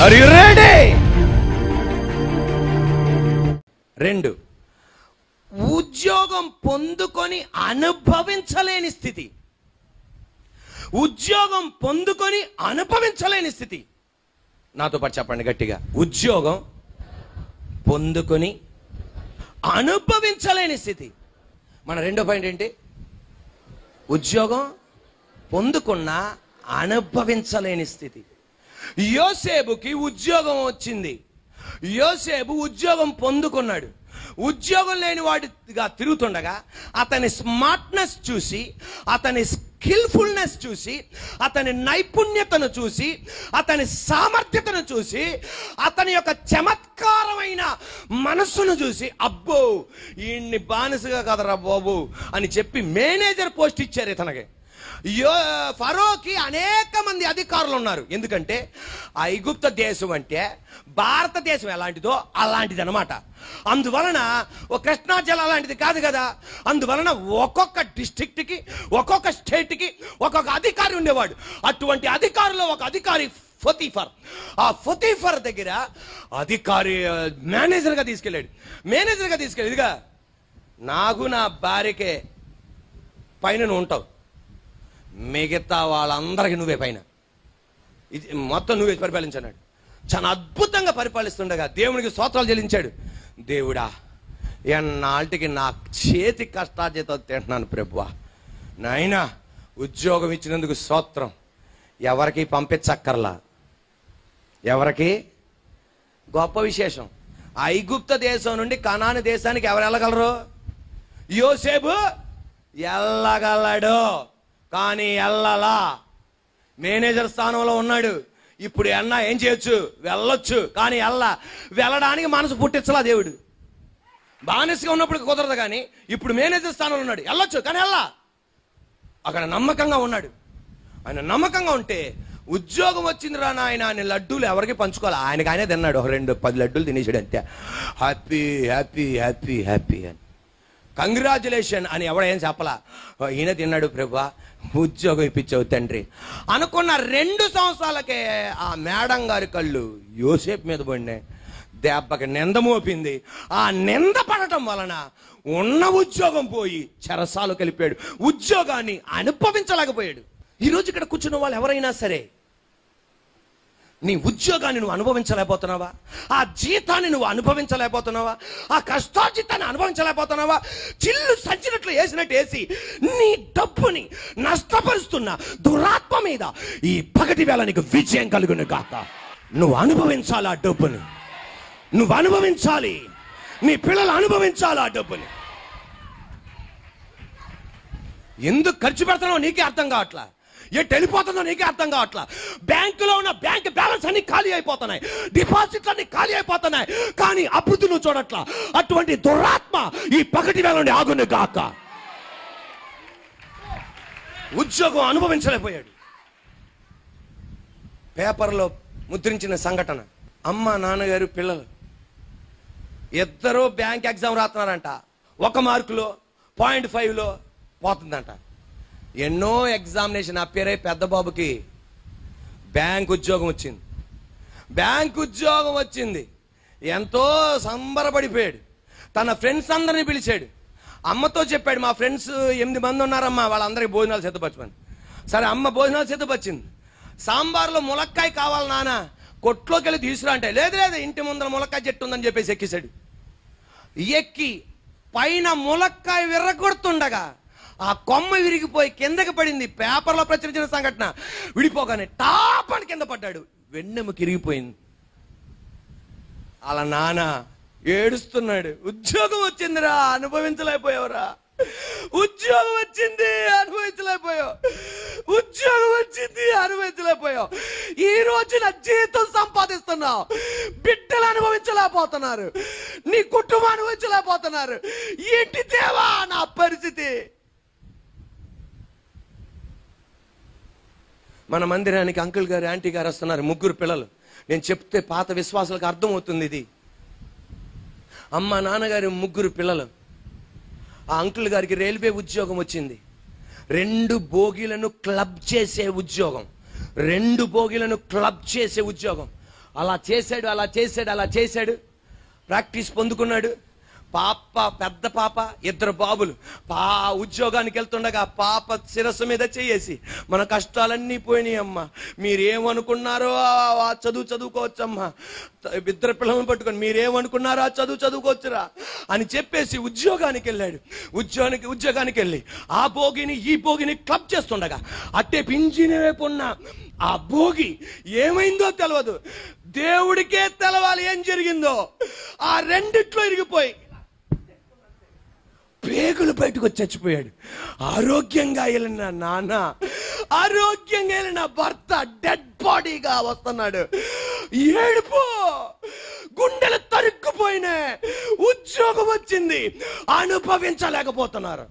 Are you ready? 2, ఉద్యోగం పొందుకొని అనుభవించలేని స్థితి. ఉద్యోగం పొందుకొని అనుభవించలేని స్థితి. నాతో పాటు చెప్పండి గట్టిగా. ఉద్యోగం పొందుకొని అనుభవించలేని స్థితి. మన రెండో పాయింట్ ఏంటి? ఉద్యోగం పొందుకున్న అనుభవించలేని స్థితి. యోసేపుకి ఉద్యోగం వచ్చింది. యోసేపు ఉద్యోగం పొందుకున్నాడు. ఉద్యోగం లేని వాడిగా తిరుగుతుండగా అతని స్మార్ట్నెస్ చూసి, అతని స్కిల్ఫుల్నెస్ చూసి, అతని నైపుణ్యతను చూసి, అతని సామర్థ్యతను చూసి, అతని యొక్క చమత్కారమైన మనస్సును చూసి, అబ్బో ఈయన్ని బానిసగా కదరా బాబు అని చెప్పి మేనేజర్ పోస్ట్ ఇచ్చారు ఇతనికి. ఫరోకి అనేక మంది అధికారులు ఉన్నారు. ఎందుకంటే ఐగుప్త దేశం అంటే భారతదేశం ఎలాంటిదో అలాంటిది అనమాట. అందువలన కృష్ణా జిల్లా లాంటిది కాదు కదా. అందువలన ఒక్కొక్క డిస్ట్రిక్ట్కి, ఒక్కొక్క స్టేట్కి ఒక్కొక్క అధికారి ఉండేవాడు. అటువంటి అధికారులు ఒక అధికారి పొతీఫర్. ఆ పొతీఫర్ దగ్గర అధికారి మేనేజర్గా తీసుకెళ్ళాడు. మేనేజర్గా తీసుకెళ్ళి, ఇదిగా నాకు నా భార్యకే పైన నువ్వు ఉంటావు, మిగతా వాళ్ళందరికీ నువ్వే పైన, ఇది మొత్తం నువ్వే పరిపాలించన్నాడు. చాలా అద్భుతంగా పరిపాలిస్తుండగా దేవునికి స్తోత్రాలు చెల్లించాడు. దేవుడా, ఎన్నాళ్ళకి నా చేతి కష్టార్జితం తింటున్నాను ప్రభువా, నాయనా ఉద్యోగం ఇచ్చినందుకు స్తోత్రం. ఎవరికి పంపించక్కర్లా. ఎవరికి? గొప్ప విశేషం. ఐగుప్త దేశం నుండి కనాను దేశానికి ఎవరు వెళ్ళగలరు? యోసేపు వెళ్ళగలడు, కానీ వెళ్ళలా. మేనేజర్ స్థానంలో ఉన్నాడు. ఇప్పుడు అన్నా ఏం చేయొచ్చు? వెళ్ళొచ్చు, కానీ వెళ్ళడానికి మనసు పుట్టించలా దేవుడు. బానిసగా ఉన్నప్పుడు కుదరదు, కానీ ఇప్పుడు మేనేజర్ స్థానంలో ఉన్నాడు, వెళ్ళొచ్చు, కానీ అక్కడ నమ్మకంగా ఉన్నాడు. ఆయన నమ్మకంగా ఉంటే ఉద్యోగం వచ్చిందిరా నాయన అని లడ్డూలు ఎవరికి పంచుకోవాలి, ఆయనకి ఆయనే తిన్నాడు. 2-10 లడ్డూలు తినేసాడు అంతే. హ్యాపీ హ్యాపీ హ్యాపీ హ్యాపీ అని కంగ్రాచులేషన్ అని ఎవడేం చెప్పలా. ఈయన తిన్నాడు ప్రభువా, ఉద్యోగం ఇప్పించావు తండ్రి అనుకున్న 2 సంవత్సరాలకే ఆ మేడం గారి కళ్ళు యోసేపు మీద పడినాయి. దెబ్బకి నింద మోపింది. ఆ నింద పడటం వలన ఉన్న ఉద్యోగం పోయి చెరసాలు కలిపాడు. ఉద్యోగాన్ని అనుభవించలేకపోయాడు. ఈరోజు ఇక్కడ కూర్చున్న వాళ్ళు ఎవరైనా సరే, నీ ఉద్యోగాన్ని నువ్వు అనుభవించలేకపోతున్నావా? ఆ జీతాన్ని నువ్వు అనుభవించలేకపోతున్నావా? ఆ కష్టార్జితాన్ని అనుభవించలేకపోతున్నావా? చిల్లు సంచినట్లు వేసినట్టు వేసి నీ డబ్బుని నష్టపరుస్తున్న దురాత్మ మీద ఈ పగటి వేళ నీకు విజయం కలుగును గాక. నువ్వు అనుభవించాలి ఆ డబ్బుని, నువ్వు అనుభవించాలి. నీ పిల్లలు అనుభవించాలి ఆ డబ్బుని. ఎందుకు ఖర్చు పెడుతున్నావు నీకే అర్థం కావట్లా. ఎటు వెళ్ళిపోతుందో నీకే అర్థం కావట్లా. బ్యాంకులో ఉన్న బ్యాంక్ బ్యాలెన్స్ అన్ని ఖాళీ అయిపోతున్నాయి, డిపాజిట్లు అన్ని ఖాళీ అయిపోతున్నాయి, కానీ అభివృద్ధి నువ్వు చూడట్లా. అటువంటి దురాత్మ ఈ పగటి వేళ నుండి ఆగును గాక. ఉద్యోగం అనుభవించలేకపోయాడు. పేపర్లో ముద్రించిన సంఘటన, అమ్మ నాన్నగారు పిల్లలు ఇద్దరు బ్యాంక్ ఎగ్జామ్ రాస్తున్నారంట. 1 మార్కులో 0.5లో పోతుందంట. ఎన్నో ఎగ్జామినేషన్ అపేర్ అయి పెద్ద బాబుకి బ్యాంక్ ఉద్యోగం వచ్చింది. బ్యాంక్ ఉద్యోగం వచ్చింది. ఎంతో సంబరపడిపోయాడు. తన ఫ్రెండ్స్ అందరినీ పిలిచాడు. అమ్మతో చెప్పాడు, మా ఫ్రెండ్స్ 8 మంది ఉన్నారమ్మా, వాళ్ళందరికీ భోజనాలు సిద్ధపరచమని. సరే అమ్మ భోజనాలు సిద్ధపరిచింది. సాంబార్లో ములక్కాయ కావాలి నాన్న, కొట్లోకి వెళ్ళి తీసుకురా అంటే, లేదు లేదు ఇంటి ముందర ములక్కాయ చెట్టు ఉందని చెప్పేసి ఎక్కేశాడు. ఎక్కి పైన ములక్కాయ విర్రగొడుతుండగా ఆ కొమ్మ విరిగిపోయి కిందకి పడింది. పేపర్లో ప్రచురించిన సంఘటన. విడిపోగానే టాప్ అని కింద పడ్డాడు. వెన్నెముక ఇరిగిపోయింది. అలా నాన్న ఏడుస్తున్నాడు. ఉద్యోగం వచ్చిందిరా, అనుభవించలేకపోయావురా. ఉద్యోగం వచ్చింది, అనుభవించలేకపోయావు. ఉద్యోగం వచ్చింది, అనుభవించలేకపోయావు. ఈ రోజున జీతం సంపాదిస్తున్నావు, బిడ్డలు అనుభవించలేకపోతున్నారు, నీ కుటుంబం అనుభవించలేకపోతున్నారు. ఏంటి దేవా నా పరిస్థితి? మన మందిరానికి అంకుల్ గారు ఆంటీ గారు వస్తున్నారు, 3 పిల్లలు. నేను చెప్తే పాత విశ్వాసాలకు అర్థమవుతుంది ఇది. అమ్మ నాన్నగారు 3 పిల్లలు. ఆ అంకుల్ గారికి రైల్వే ఉద్యోగం వచ్చింది. 2 బోగీలను క్లబ్ చేసే ఉద్యోగం. 2 బోగీలను క్లబ్ చేసే ఉద్యోగం. అలా చేశాడు. ప్రాక్టీస్ పొందుకున్నాడు. పెద్ద పాప, 2 బాబులు. ఉద్యోగానికి వెళ్తుండగా పాప శిరస్సు మీద చేసి, మన కష్టాలన్నీ పోయినాయి అమ్మా, మీరేమనుకున్నారో ఆ చదువుకోవచ్చమ్మా, 2 పిల్లలను పట్టుకొని మీరేమనుకున్నారో ఆ చదువుకోవచ్చురా అని చెప్పేసి ఉద్యోగానికి వెళ్ళాడు. ఉద్యోగానికి వెళ్ళి ఆ భోగిని ఈ భోగిని క్లబ్ చేస్తుండగా అట్టే పింజిని వైపు ఉన్న ఆ భోగి ఏమైందో తెలియదు. దేవుడికే తెలవాలి ఏం జరిగిందో. ఆ రెండిట్లో ఇరిగిపోయి పేగులు బయటకు వచ్చి చచ్చిపోయాడు. ఆరోగ్యంగా వెళ్ళిన నాన్న, ఆరోగ్యంగా వెళ్ళిన భర్త డెడ్ బాడీగా వస్తున్నాడు. ఏడుపు, గుండెలు తరుక్కుపోయినా. ఉద్యోగం వచ్చింది, అనుభవించలేకపోతున్నారు.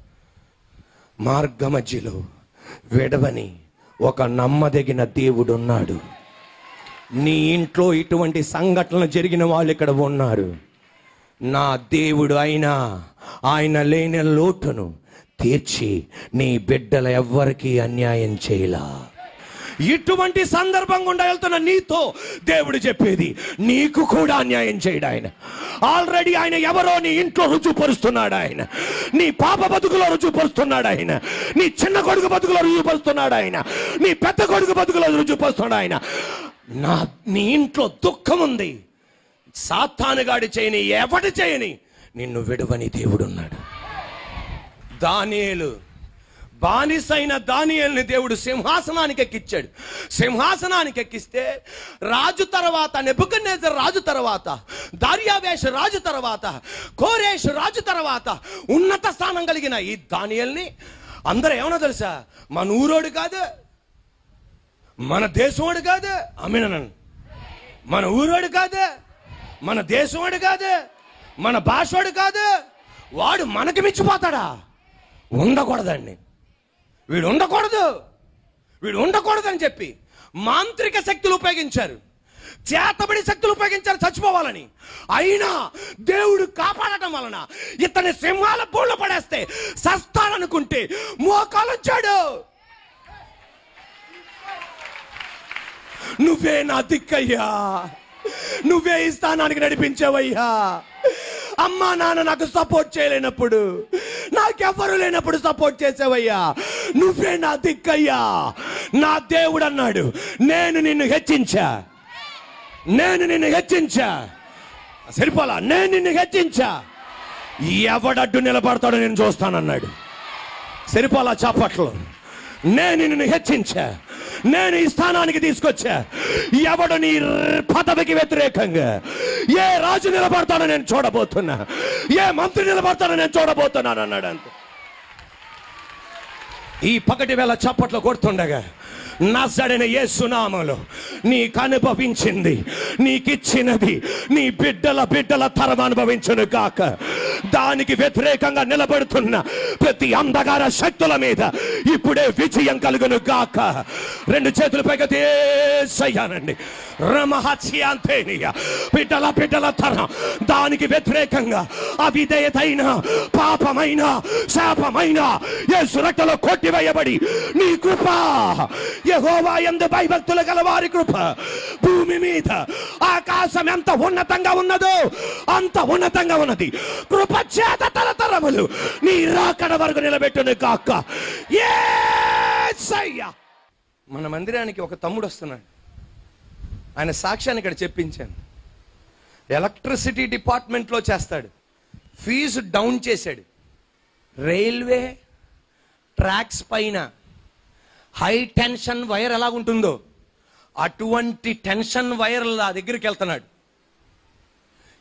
మార్గ మధ్యలో విడవని ఒక నమ్మదగిన దేవుడు ఉన్నాడు. నీ ఇంట్లో ఇటువంటి సంఘటనలు జరిగిన వాళ్ళు ఇక్కడ ఉన్నారు. నా దేవుడు అయినా ఆయన లేని లోటును తీర్చి నీ బిడ్డల ఎవ్వరికీ అన్యాయం చేయలా. ఇటువంటి సందర్భం గుండా వెళ్తున్న నీతో దేవుడు చెప్పేది, నీకు కూడా అన్యాయం చేయడు ఆయన. ఆల్రెడీ ఆయన ఎవరో నీ ఇంట్లో రుజుపరుస్తున్నాడు. ఆయన నీ పాప బతుకులో రుజుపరుస్తున్నాడు. ఆయన నీ చిన్న కొడుకు బతుకులో రుజుపరుస్తున్నాడు. ఆయన నీ పెద్ద కొడుకు బతుకులో రుజుపరుస్తున్నాడు. ఆయన నీ ఇంట్లో దుఃఖం ఉంది, సాతానుగాడి చేయని ఎవటి చేయని నిన్ను విడవని దేవుడున్నాడు. దానియేలు, బానిసైన దానియేలుని దేవుడు సింహాసనానికి ఎక్కించాడు. సింహాసనానికి ఎక్కిస్తే రాజు తర్వాత, నెబుకద్నెజర్ రాజు తర్వాత, దార్యావేషు రాజు తర్వాత, కోరేషు రాజు తర్వాత ఉన్నత స్థానం కలిగిన ఈ దానియేలుని అందరూ ఏమన్నా తెలుసా, మన ఊరోడు కాదు, మన దేశంవాడు కాదు, అమినన్, మన ఊరోడు కాదు, మన దేశంవాడు కాదు, మన భాషవాడు కాదు, వాడు మనకి మించిపోతాడా? ఉండకూడదండి, వీడు ఉండకూడదని చెప్పి మాంత్రిక శక్తులు ఉపయోగించారు, చేతబడి శక్తులు ఉపయోగించారు చచ్చిపోవాలని. అయినా దేవుడు కాపాడటం వలన ఇతని సింహాల బోళ్ళ పడేస్తే సస్తాననుకుంటే మోకాలుంచాడు. నువ్వే నా దిక్కయ్యా, నువ్వే ఈ స్థానానికి నడిపించావయ్యా. అమ్మా నాన్న నాకు సపోర్ట్ చేయలేనప్పుడు, నాకెవ్వరు లేనప్పుడు సపోర్ట్ చేసావయ్యా. నువ్వే నా దిక్కయ్యా. నా దేవుడు అన్నాడు, నేను నిన్ను హెచ్చించా. సరిపోలా, నేను నిన్ను హెచ్చించా, ఎవడడ్డు నిలబడతాడో నేను చూస్తానన్నాడు. సరిపోలా చప్పట్లు. నేను నిన్ను హెచ్చించా, నేను ఈ స్థానానికి తీసుకొచ్చా. ఎవడు నీ పదవికి వ్యతిరేకంగా ఏ రాజు నిలబడతానో నేను చూడబోతున్నా, ఏ మంత్రి నిలబడతానో నేను చూడబోతున్నాను అన్నాడు. అంతే. ఈ పగటి వేళ చప్పట్లు కొడుతుండగా నజరేయుడైన యేసు నామములో నీకు అనుభవించింది, నీకిచ్చినది నీ బిడ్డల తరం అనుభవించును గాక. దానికి వ్యతిరేకంగా నిలబడుతున్న ప్రతి అంధకార శక్తుల మీద ఇప్పుడే విజయం కలుగును గాక. 2 చేతులు పైకి యేసయ్యానండి. బిడ్డల తరం దానికి వ్యతిరేకంగా అవిధేయతైన, పాపమైన, శాపమైన యేసు రక్తంలో కొట్టివేయబడి నీ కృప, యెహోవా యందు భయభక్తులు గల వారి కృప భూమి మీద ఆకాశం ఎంత ఉన్నతంగా ఉన్నదో అంత ఉన్నతంగా ఉన్నది. కృప చేత తరతరములు నీ రాకడ వరకు నిలబెట్టును గాక. యేసయ్యా. మన మందిరానికి ఒక తమ్ముడు వస్తున్నాడు. ఆయన సాక్ష్యాన్ని ఇక్కడ చెప్పించాను. ఎలక్ట్రిసిటీ డిపార్ట్మెంట్లో చేస్తాడు. ఫీజు డౌన్ చేశాడు. రైల్వే ట్రాక్స్ పైన హై టెన్షన్ వైర్ ఎలాగుంటుందో అటువంటి టెన్షన్ వైర్ల దగ్గరికి వెళ్తున్నాడు.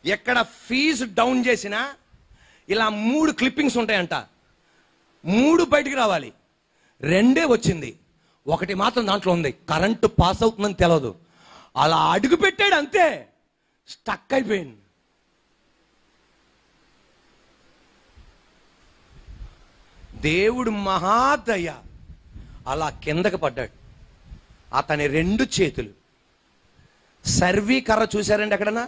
ఎక్కడ ఫీజు డౌన్ చేసినా ఇలా 3 క్లిప్పింగ్స్ ఉంటాయంట. 3 బయటికి రావాలి. 2 వచ్చింది, 1 మాత్రం దాంట్లో ఉంది. కరెంటు పాస్ అవుతుందని తెలియదు. అలా అడుగు పెట్టాడు, అంతే స్టక్ అయిపోయింది. దేవుడు మహాదయ అలా కిందకి పడ్డాడు. అతని 2 చేతులు సర్వీ కర్ర చూశారండి ఎక్కడన్నా?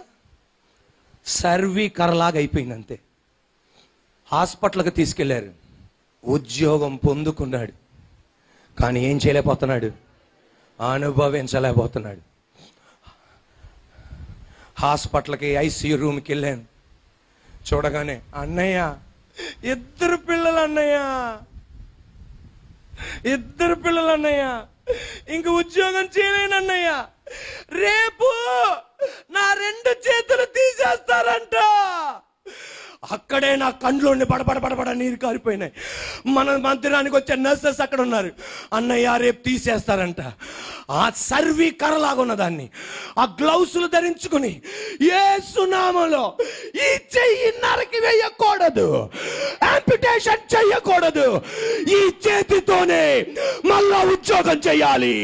సర్వీ కర్రలాగా అయిపోయింది, అంతే. హాస్పిటల్కి తీసుకెళ్లారు. ఉద్యోగం పొందుకున్నాడు, కానీ ఏం చేయలేకపోతున్నాడు, అనుభవించలేకపోతున్నాడు. హాస్పిటల్కి ఐసీయూ రూమ్కి వెళ్ళాను. చూడగానే అన్నయ్య, 2 పిల్లలు అన్నయ్య, 2 పిల్లలు అన్నయ్య, ఇంక ఉద్యోగం చేయలేను అన్నయ్య, రేపు నా 2 చేతులు తీసేస్తారంట. అక్కడే నా కండ్లోని బడబడ నీరు కారిపోయినాయి. మన మందిరానికి వచ్చే నర్సెస్ అక్కడ ఉన్నారు. అన్నయ్య రేపు తీసేస్తారంట. ఆ సర్వీ కర్రలాగా ఉన్నదాన్ని ఆ గ్లౌసులు ధరించుకుని యేసు నామములో ఈ చెయ్యి నరికి వేయకూడదు, యాంపిటేషన్ చెయ్యకూడదు, ఈ చేతితోనే మళ్ళా ఉద్యోగం చేయాలి.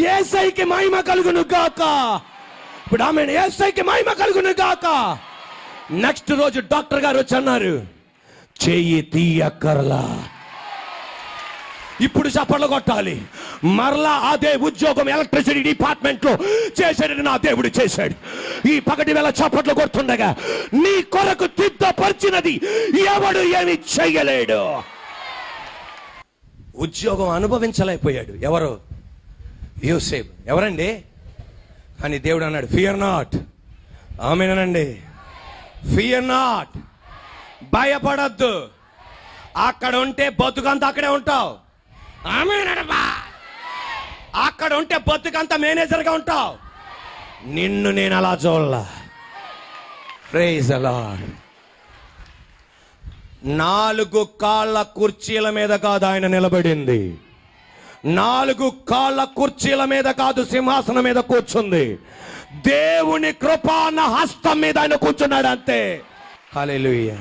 యేసయ్యకి మహిమ కలుగును గాక. ఇప్పుడు ఆమె యేసయ్యకి మహిమ కలుగును గాక. నెక్స్ట్ రోజు డాక్టర్ గారు వచ్చి అన్నారు, చెయ్యి తీయక్కర్లా, ఇప్పుడు చప్పట్లు కొట్టాలి. మరలా అదే ఉద్యోగం ఎలక్ట్రిసిటీ డిపార్ట్మెంట్ లో చేశాడని నా దేవుడు చేశాడు. ఈ పగటి వేళ చప్పట్లు కొడుతుండగా నీ కొరకు సిద్ధపరిచినది ఎవడు ఏమి చెయ్యలేడు. ఉద్యోగం అనుభవించలేకపోయాడు. ఎవరు? యోసేపు. ఎవరండి? కానీ దేవుడు అన్నాడు, ఫియర్ నాట్. ఆమేనండి. ఫియర్ నాట్, భయపడద్దు. అక్కడ ఉంటే బతుకంతా అక్కడే ఉంటావు. ఆమేనబ్బా. అక్కడ ఉంటే బతుకంతా మేనేజర్గా ఉంటావు. నిన్ను నేను అలా చూడాల. Praise the lord. 4 కాళ్ళ కుర్చీల మీద కాదు ఆయన నిలబడింది. 4 కాళ్ళ కుర్చీల మీద కాదు సింహాసనం మీద కూర్చుంది. దేవుని కృపాన హస్తం మీద ఆయన కూర్చున్నాడు అంతే. హల్లెలూయా.